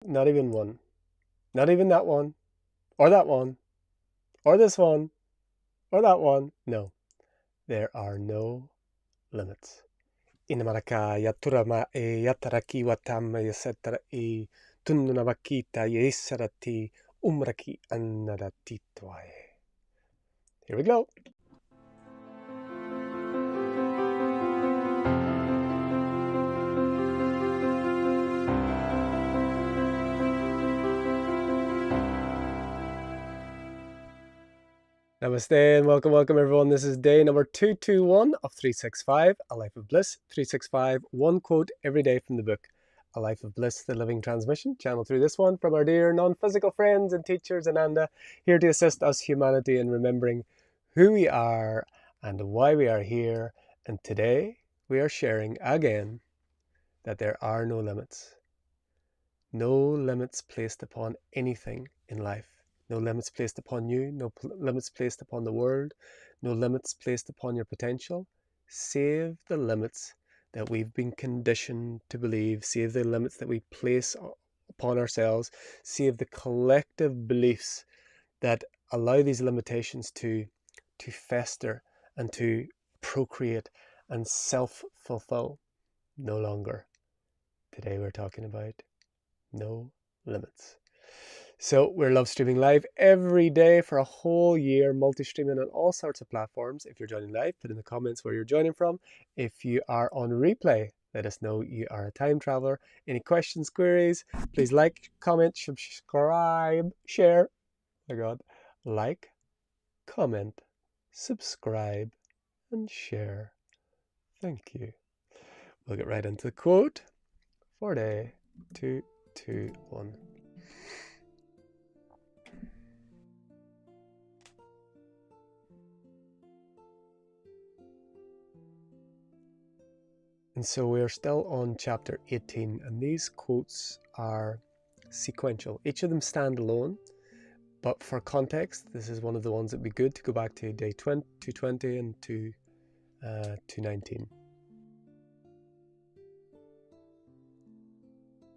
Not even one. Not even that one, or that one, or this one, or that one. No, there are no limits. Inamaraka yaturama e yataraki watama yasetara e tununabakita yesarati umraki anadatitwae. Here we go. Namaste and welcome everyone. This is day number 221 of 365, A Life of Bliss. 365, one quote every day from the book, A Life of Bliss, the living transmission. Channel through this one from our dear non-physical friends and teachers, AnandA, here to assist us humanity in remembering who we are and why we are here. And today we are sharing again that there are no limits. No limits placed upon anything in life. No limits placed upon you, no limits placed upon the world, no limits placed upon your potential, save the limits that we've been conditioned to believe, save the limits that we place upon ourselves, save the collective beliefs that allow these limitations to fester and to procreate and self-fulfill. No longer. Today we're talking about no limits. So we're live streaming live every day for a whole year, multi-streaming on all sorts of platforms. If you're joining live, put in the comments where you're joining from. If you are on replay, let us know you are a time traveler. Any questions, queries, please like, comment, subscribe, share. Oh my God, like, comment, subscribe, and share. Thank you. We'll get right into the quote for day 221. And so we are still on chapter 18, and these quotes are sequential. Each of them stand alone, but for context, this is one of the ones that would be good to go back to day 220 and to 219.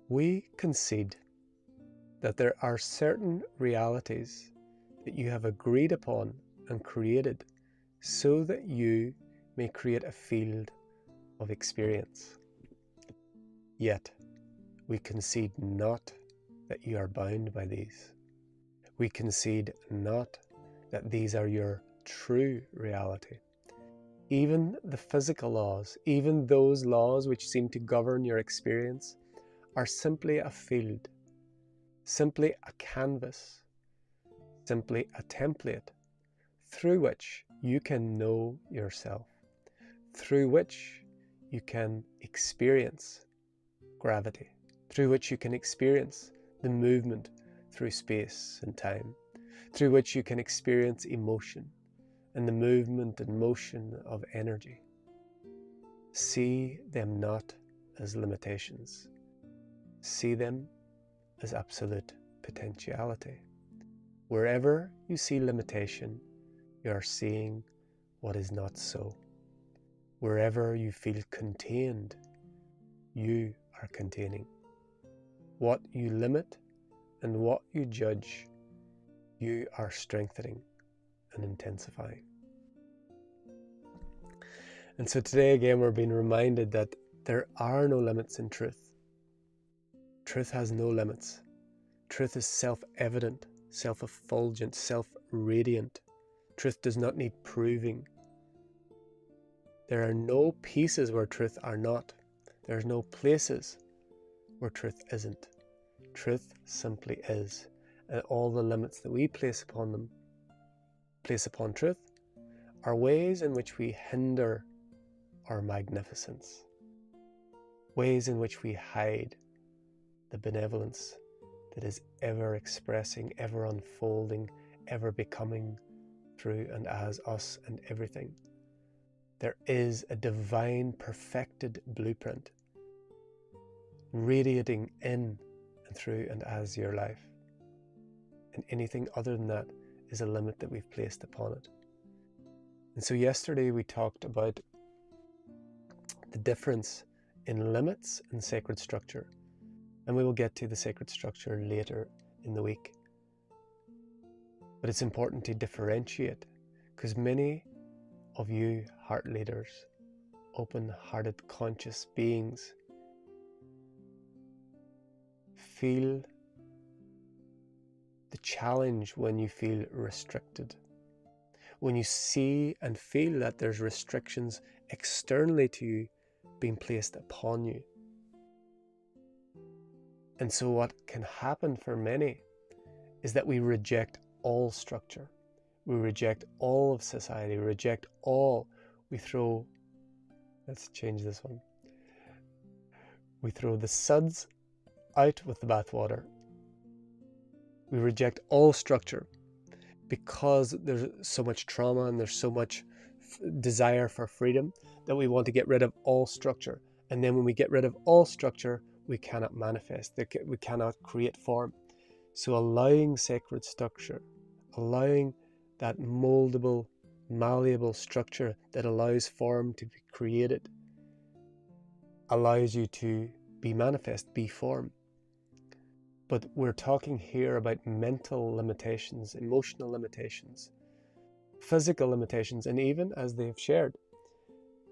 We concede that there are certain realities that you have agreed upon and created so that you may create a field of experience. Yet, we concede not that you are bound by these. We concede not that these are your true reality. Even the physical laws, even those laws which seem to govern your experience, are simply a field, simply a canvas, simply a template through which you can know yourself, through which you can experience gravity, through which you can experience the movement through space and time, through which you can experience emotion and the movement and motion of energy. See them not as limitations. See them as absolute potentiality. Wherever you see limitation, you are seeing what is not so. Wherever you feel contained, you are containing. What you limit and what you judge, you are strengthening and intensifying. And so today again we're being reminded that there are no limits in truth. Truth has no limits. Truth is self-evident, self-effulgent, self-radiant. Truth does not need proving. There are no pieces where truth are not. There's no places where truth isn't. Truth simply is. And all the limits that we place upon truth, are ways in which we hinder our magnificence. Ways in which we hide the benevolence that is ever expressing, ever unfolding, ever becoming through and as us and everything. There is a divine perfected blueprint radiating in and through and as your life. And anything other than that is a limit that we've placed upon it. And so yesterday we talked about the difference in limits and sacred structure. And we will get to the sacred structure later in the week. But it's important to differentiate, because many of you heart leaders, open-hearted, conscious beings, feel the challenge when you feel restricted. When you see and feel that there's restrictions externally to you being placed upon you. And so what can happen for many is that we reject all structure. We reject all of society, we reject all. Let's change this one. We throw the suds out with the bathwater. We reject all structure because there's so much trauma and there's so much desire for freedom that we want to get rid of all structure. And then when we get rid of all structure, we cannot manifest, we cannot create form. So allowing sacred structure, allowing that moldable, malleable structure that allows form to be created, allows you to be manifest, be form. But we're talking here about mental limitations, emotional limitations, physical limitations, and even, as they've shared,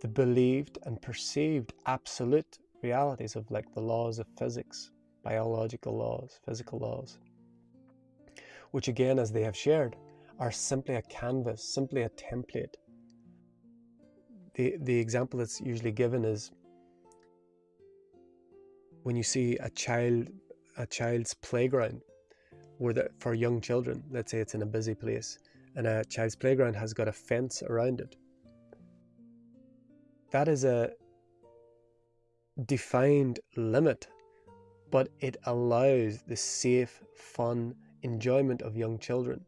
the believed and perceived absolute realities of like the laws of physics, biological laws, physical laws, which again, as they have shared, are simply a canvas, simply a template. The example that's usually given is when you see a child's playground for young children. Let's say it's in a busy place and a child's playground has got a fence around it. That is a defined limit, but it allows the safe, fun enjoyment of young children.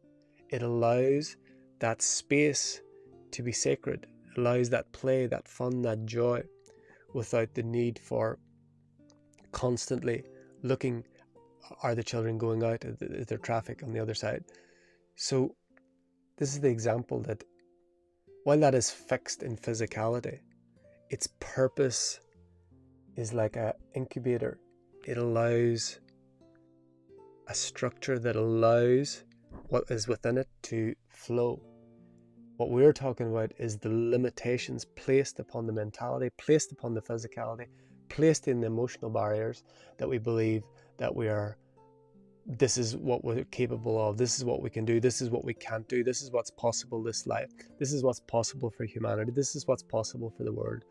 It allows that space to be sacred. It allows that play, that fun, that joy, without the need for constantly looking, are the children going out? Is there traffic on the other side? So this is the example that while that is fixed in physicality, its purpose is like an incubator. It allows a structure that allows what is within it to flow. What we're talking about is the limitations placed upon the mentality, placed upon the physicality, placed in the emotional barriers that we believe that this is what we're capable of, this is what we can do, this is what we can't do, this is what's possible this life, this is what's possible for humanity, this is what's possible for the world.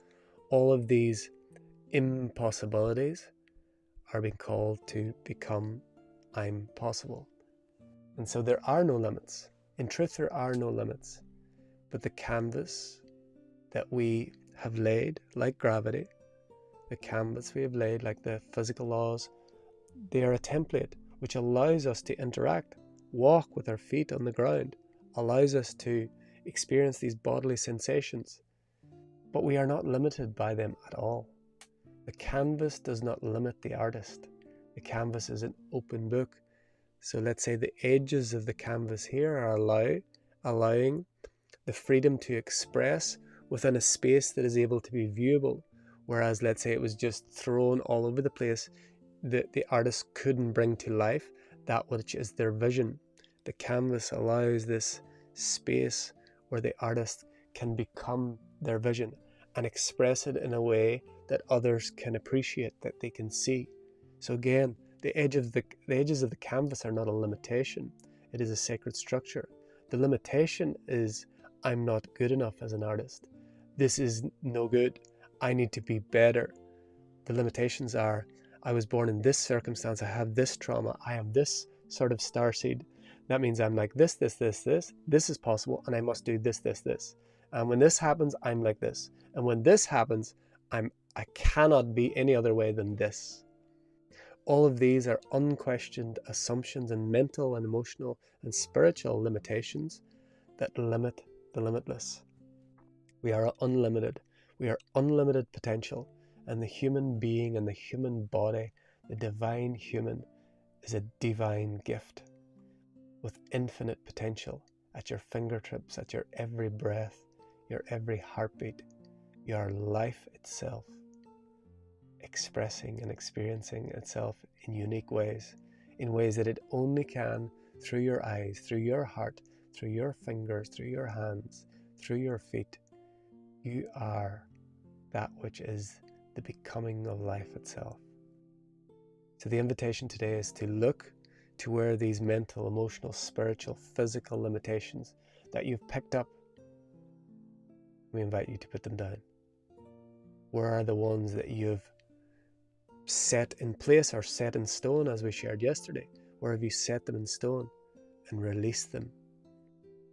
All of these impossibilities are being called to become I'm possible. And so there are no limits. In truth, there are no limits. But the canvas that we have laid, like gravity, the canvas we have laid, like the physical laws, they are a template which allows us to interact, walk with our feet on the ground, allows us to experience these bodily sensations. But we are not limited by them at all. The canvas does not limit the artist. The canvas is an open book. So let's say the edges of the canvas here are allowing the freedom to express within a space that is able to be viewable. Whereas let's say it was just thrown all over the place, the artist couldn't bring to life that which is their vision. The canvas allows this space where the artist can become their vision and express it in a way that others can appreciate, that they can see. So again, the edges of the canvas are not a limitation. It is a sacred structure. The limitation is I'm not good enough as an artist. This is no good. I need to be better. The limitations are I was born in this circumstance. I have this trauma. I am this sort of starseed. That means I'm like this. This is possible, and I must do this. And when this happens, I'm like this. And when this happens, I cannot be any other way than this. All of these are unquestioned assumptions and mental and emotional and spiritual limitations that limit the limitless. We are unlimited. We are unlimited potential. And the human being and the human body, the divine human, is a divine gift with infinite potential at your fingertips, at your every breath, your every heartbeat. You are life itself. expressing and experiencing itself in unique ways, in ways that it only can through your eyes, through your heart, through your fingers, through your hands, through your feet. You are that which is the becoming of life itself. So the invitation today is to look to where these mental, emotional, spiritual, physical limitations that you've picked up, we invite you to put them down. Where are the ones that you've set in place or set in stone, as we shared yesterday? Where have you set them in stone and released them?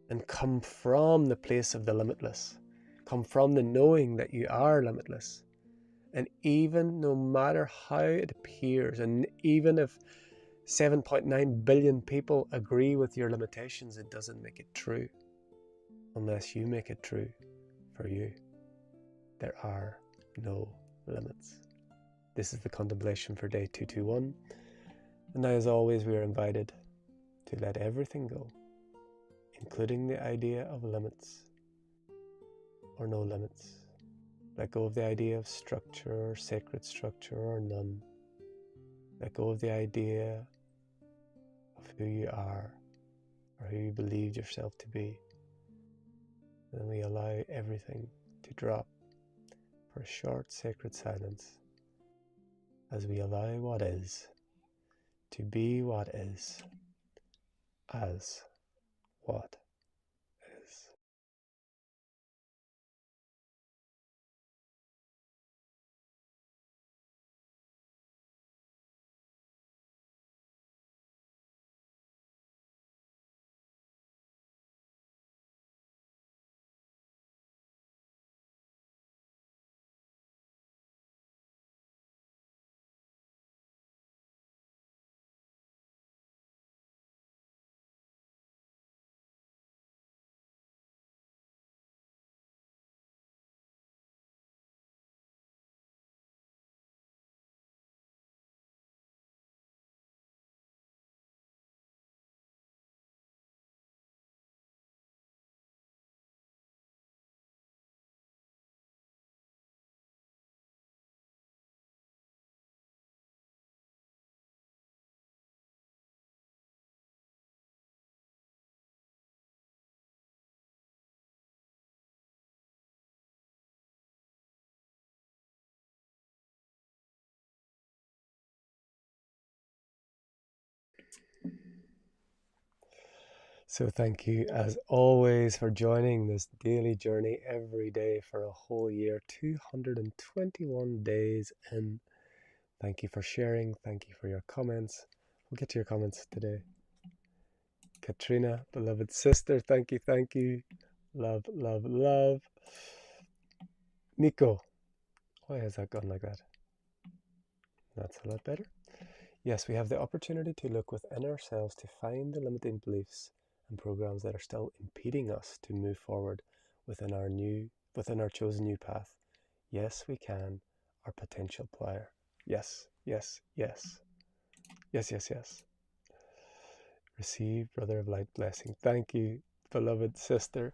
And come from the place of the limitless. Come from the knowing that you are limitless. And even no matter how it appears, and even if 7.9 billion people agree with your limitations, it doesn't make it true unless you make it true for you. There are no limits. This is the contemplation for day 221. And now, as always, we are invited to let everything go, including the idea of limits or no limits. Let go of the idea of structure or sacred structure or none. Let go of the idea of who you are or who you believed yourself to be. And then we allow everything to drop for a short sacred silence as we allow what is to be what is as what is. So thank you as always for joining this daily journey every day for a whole year, 221 days in. Thank you for sharing. Thank you for your comments. We'll get to your comments today. Katrina, beloved sister, thank you, thank you. Love, love, love. Nico, why has that gone like that? That's a lot better. Yes, we have the opportunity to look within ourselves to find the limiting beliefs and programs that are still impeding us to move forward within our chosen new path. Yes, we can. Our potential player. Yes, yes, yes. Yes, yes, yes. Receive, brother of light, blessing. Thank you, beloved sister.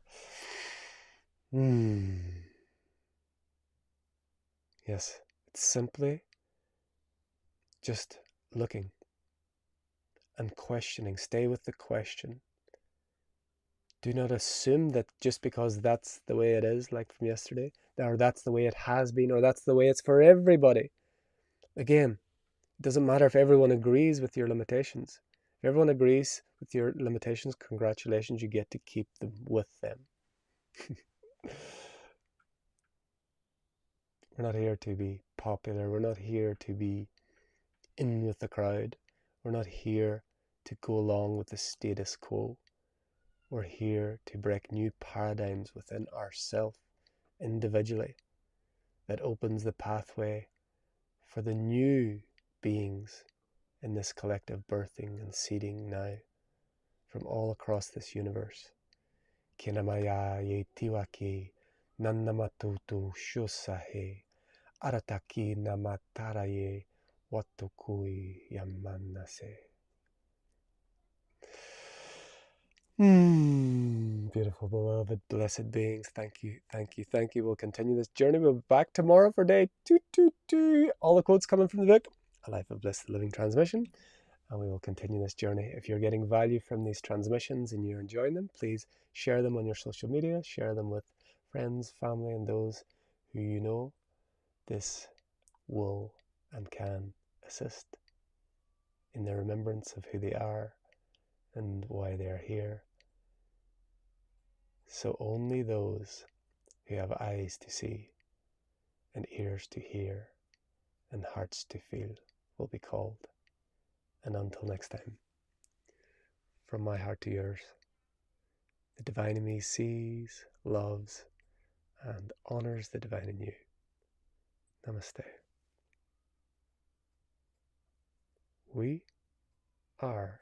Yes, it's simply just looking and questioning. Stay with the question. Do not assume that just because that's the way it is, like from yesterday, or that's the way it has been, or that's the way it's for everybody. Again, it doesn't matter if everyone agrees with your limitations. If everyone agrees with your limitations, congratulations, you get to keep them with them. We're not here to be popular. We're not here to be in with the crowd. We're not here to go along with the status quo. We're here to break new paradigms within ourselves individually that opens the pathway for the new beings in this collective birthing and seeding now from all across this universe. Kinamaya ye tiwaki nannamatutu shusahe arataki namataraye watukui yamanase. beautiful, beloved, blessed beings. Thank you, thank you, thank you. We'll continue this journey. We'll be back tomorrow for day 222. All the quotes coming from the book, A Life of Bliss, the Living Transmission. And we will continue this journey. If you're getting value from these transmissions and you're enjoying them, please share them on your social media. Share them with friends, family, and those who you know this will and can assist in the remembrance of who they are and why they are here. So only those who have eyes to see and ears to hear and hearts to feel will be called. And until next time, from my heart to yours, the divine in me sees, loves, and honors the divine in you. Namaste. We are